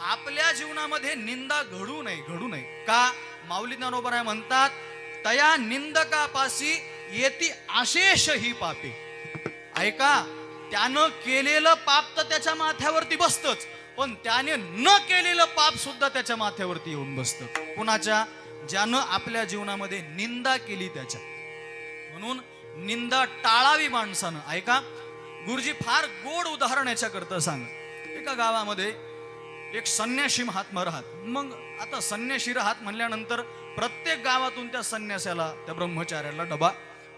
आपल्या जीवनामध्ये निंदा घडू नये का? माऊली ज्ञानोबराय म्हणतात, तया निंदकापासी येती अशेष ही पापे. ऐका, त्यानं केलेलं पाप तर त्याच्या माथ्यावरती बसतच, पण त्याने न केलेलं पाप सुद्धा त्याच्या माथ्यावरती येऊन बसतं. कुणाच्या? ज्यानं आपल्या जीवनामध्ये निंदा केली त्याच्या. म्हणून निंदा टाळावी माणसानं. ऐका, गुरुजी फार गोड उदाहरण याच्याकरता सांग. एका गावामध्ये एक संन्याशी महात्मा राहत. मग आता संन्याशी राहत म्हणल्यानंतर प्रत्येक गावातून त्या संन्यासाला, त्या ब्रह्मचार्याला डबा.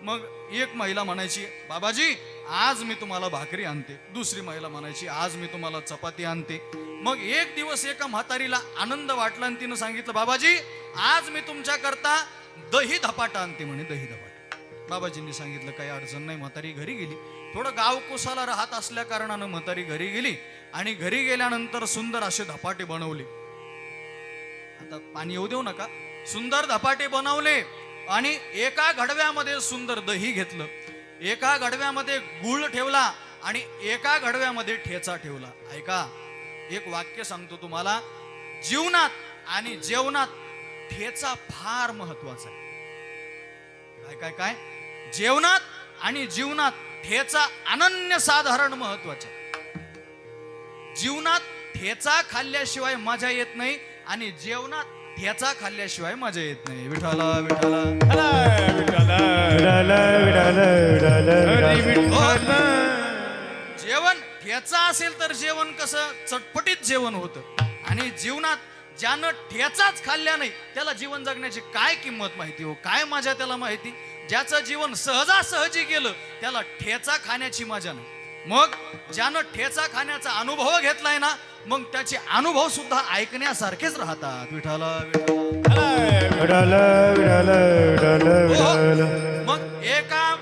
मग एक महिला म्हणायची, बाबाजी आज मी तुम्हाला भाकरी आणते. दुसरी महिला म्हणायची, आज मी तुम्हाला चपाती आणते. मग एक दिवस एका म्हातारीला आनंद वाटला आणि तिनं सांगितलं, बाबाजी आज मी तुमच्या करता दही धपाटा आणते म्हणे. दही धपाटा. बाबाजींनी सांगितलं, काही अडचण नाही. म्हातारी घरी गेली. थोडं गाव कोसाला राहत असल्या कारणानं म्हातारी घरी गेली आणि घरी गेल्यानंतर सुंदर असे धपाटे बनवले. आता पाणी येऊ देऊ नका. सुंदर धपाटे बनवले आणि एका घडव्यामध्ये सुंदर दही घेतलं, एका घडव्यामध्ये गुळ ठेवला आणि एका घडव्यामध्ये ठेचा ठेवला. ऐका, एक वाक्य सांगतो तुम्हाला, जीवनात आणि जेवणात ठेचा फार महत्वाचा आहे. काय काय काय? जेवणात आणि जीवनात ठेचा अनन्यसाधारण महत्वाचा. जीवनात ठेचा खाल्ल्याशिवाय मजा येत नाही आणि जेवणात ठेचा खाल्ल्याशिवाय मजा येत नाही. विठाला विठाला जेवण ठेचा असेल तर जेवण कसं चटपटीत जेवण होतं. आणि जीवनात ज्यानं ठेचाच खाल्ल्या नाही त्याला जीवन जगण्याची काय किंमत माहिती हो, काय मजा त्याला माहिती. ज्याचं जीवन सहजासहजी गेलं त्याला ठेचा खाण्याची मजा नाही. मग ज्यानं ठेचा खाण्याचा अनुभव घेतलाय ना, मग त्याचे अनुभव सुद्धा ऐकण्यासारखेच राहतात. विठाला मग एका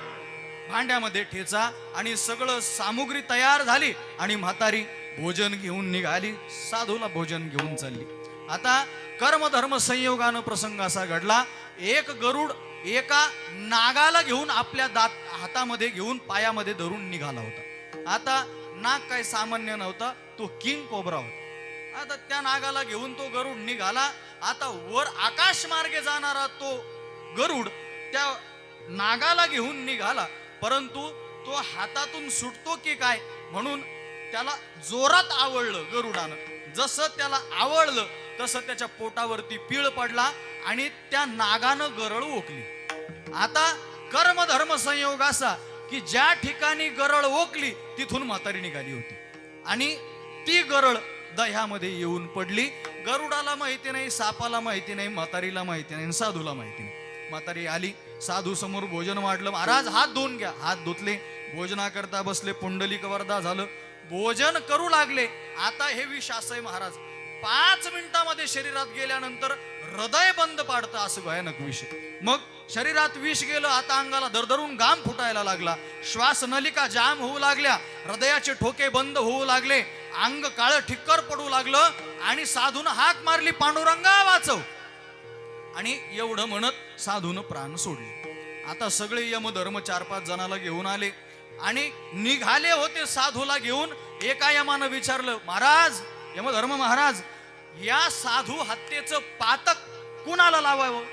भांड्यामध्ये ठेचा आणि सगळं सामुग्री तयार झाली आणि म्हातारी भोजन घेऊन निघाली. साधूला भोजन घेऊन चालली. आता कर्मधर्म संयोगानं प्रसंग असा घडला, एक गरुड एका नागाला घेऊन आपल्या हातामध्ये घेऊन पायामध्ये धरून निघाला होता. आता नाग काय सामान्य नव्हता, तो किंग कोब्रा होता. आता त्या नागाला घेऊन तो गरुड निघाला. आता वर आकाश मार्गे जाणारा तो गरुड त्या नागाला घेऊन निघाला, परंतु तो हातातून सुटतो की काय म्हणून त्याला जोरात आवळलं गरुडानं. जसं त्याला आवळलं तसं त्याच्या पोटावरती पीळ पडला आणि त्या नागानं गरळ ओकली. आता कर्मधर्म संयोग असा की ज्या ठिकाणी गरळ ओकली तिथून म्हातारी निघाली होती आणि ती गरळ दह्यामध्ये येऊन पडली. गरुडाला माहिती नाही, सापाला माहिती नाही, म्हातारीला माहिती नाही, साधूला माहिती नाही. म्हातारी आली, साधू समोर भोजन वाढलं. महाराज हात धुवून घ्या. हात धुतले, भोजनाकरता बसले. पुंडलिक वरदा झालं, भोजन करू लागले. आता हे विष असं आहे महाराज, 5 मिनिटामध्ये शरीरात गेल्यानंतर हृदय बंद पाडतं, असं भयानक विष. मग शरीरात विष गेलं. आता अंगाला दरदरून घाम फुटायला लागला, श्वास नलिका जाम होऊ लागल्या, हृदयाचे ठोके बंद होऊ लागले, अंग काळं ठिक्कर पडू लागलं आणि साधून हाक मारली, पांडुरंगा वाचव. आणि एवढं म्हणत साधून प्राण सोडले. आता सगळे यमधर्म 4-5 जणाला घेऊन आले आणि निघाले होते साधूला घेऊन. एका यमानं विचारलं, महाराज, यमधर्म महाराज, या साधू हत्येचं पातक कुणाला लावावं?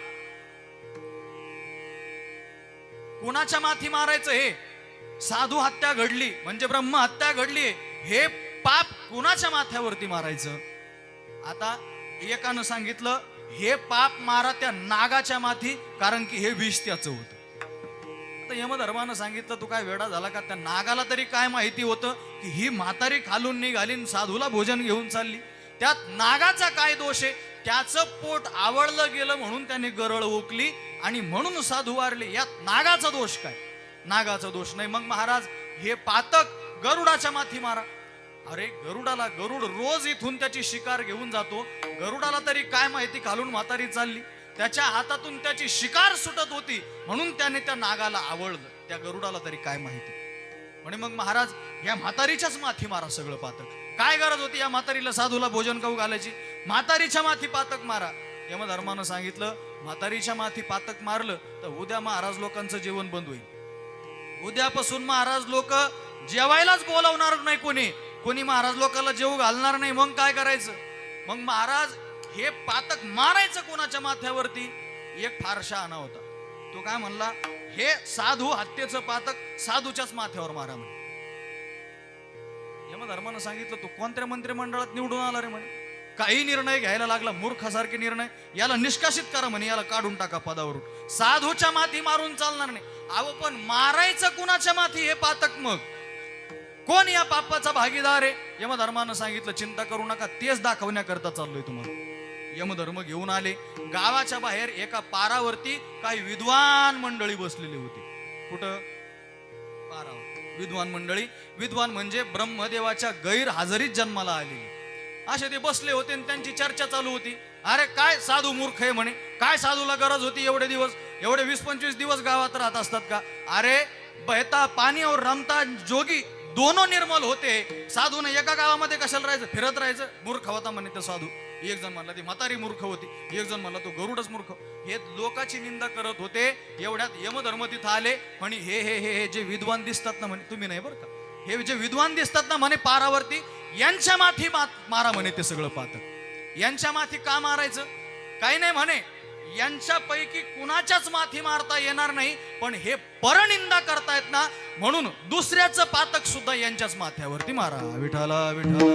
कुणाच्या माथी मारायचं? हे साधू हत्या घडली म्हणजे ब्रह्म हत्या घडली, हे पाप कुणाच्या माथ्यावरती मारायचं? आता एकानं सांगितलं, हे पाप मारा त्या नागाच्या माथी, कारण की हे विष त्याचं होतं. तर यमधर्मानं सांगितलं, तू काय वेडा झाला का? त्या नागाला तरी काय माहिती होतं की ही म्हातारी खालून निघाली, साधूला भोजन घेऊन चालली. त्यात नागाचा काय दोष आहे? त्याचं पोट आवळलं गेलं म्हणून त्याने गरळ ओकली आणि म्हणून साधू वारले. यात नागाचा दोष काय? नागाचा दोष नाही. मग महाराज, हे पातक गरुडाच्या माथी मारा. अरे गरुडाला, गरुड रोज इथून त्याची शिकार घेऊन जातो, गरुडाला तरी काय माहिती खालून म्हातारी चालली? त्याच्या हातातून त्याची शिकार सुटत होती म्हणून त्याने त्या नागाला आवळलं, त्या गरुडाला तरी काय माहिती? म्हणे मग महाराज, या म्हातारीच्याच माथी मारा सगळं पातक. काय गरज होती या म्हातारीला साधूला भोजन खाऊ घालायची? म्हातारीच्या माथी पातक मारा. यमधर्मानं सांगितलं, म्हातारीच्या माथी पातक मारलं तर उद्या महाराज लोकांचं जेवण बंद होईल. उद्यापासून महाराज लोक जेवायलाच बोलावणार नाही कोणी. कोणी महाराज लोकांना जेव घालणार नाही, मग काय करायचं? मग महाराज हे पातक मारायचं कोणाच्या माथ्यावरती? एक फार शहाणा होता, तो काय म्हणला, हे साधू हत्येचं पातक साधूच्याच माथ्यावर मारा म्हणे. यमधर्मानं सांगितलं, तू कोणत्या मंत्रिमंडळात निवडून आला रे म्हणे? काही निर्णय घ्यायला लागला, मूर्खासारखे निर्णय. याला निष्कासित करा म्हणे, याला काढून टाका पदावरून. साधूच्या माथी मारून चालणार नाही. अहो पण मारायचं कुणाच्या माथी हे पातक? मग कोण या पापाचा भागीदार आहे? यमधर्मानं सांगितलं, चिंता करू नका, तेच दाखवण्याकरता चाललोय तुम्हाला. यमधर्म घेऊन आले. गावाच्या बाहेर एका पारावरती काही विद्वान मंडळी बसलेली होती. कुठं? पारावर. विद्वान मंडळी, विद्वान म्हणजे ब्रह्मदेवाच्या गैरहजेरीत जन्माला आलेली. असे ते बसले होते आणि त्यांची चर्चा चालू होती. अरे काय साधू मूर्ख आहे म्हणे, काय साधूला गरज होती एवढे दिवस, एवढे 20-25 दिवस गावात राहत असतात का? अरे बहता पाणी और रमता जोगी दोनों निर्मल होते. साधूने एका गावामध्ये कशाला राहायचं, फिरत राहायचं? मूर्ख होता म्हणे तो साधू. एक जण म्हणला ती म्हातारी मूर्ख होती, एक जण म्हणला तो गरुडच मूर्ख. हे लोकांची निंदा करत होते. एवढ्यात यमधर्म तिथं आले. म्हणे हे हे हे हे जे विद्वान दिसतात ना म्हणे, तुम्ही नाही बरं का, हे जे विद्वान दिसतात ना म्हणे पारावरती, यांच्या माथी मारा म्हणे ते सगळं पातक. यांच्या माथी का मारायचं? काही नाही म्हणे, यांच्यापैकी कुणाच्याच माथी मारता येणार नाही, पण हे परनिंदा करतायत ना, म्हणून दुसऱ्याचं पातक सुद्धा यांच्याच माथ्यावरती मारा. विठाला विठाला.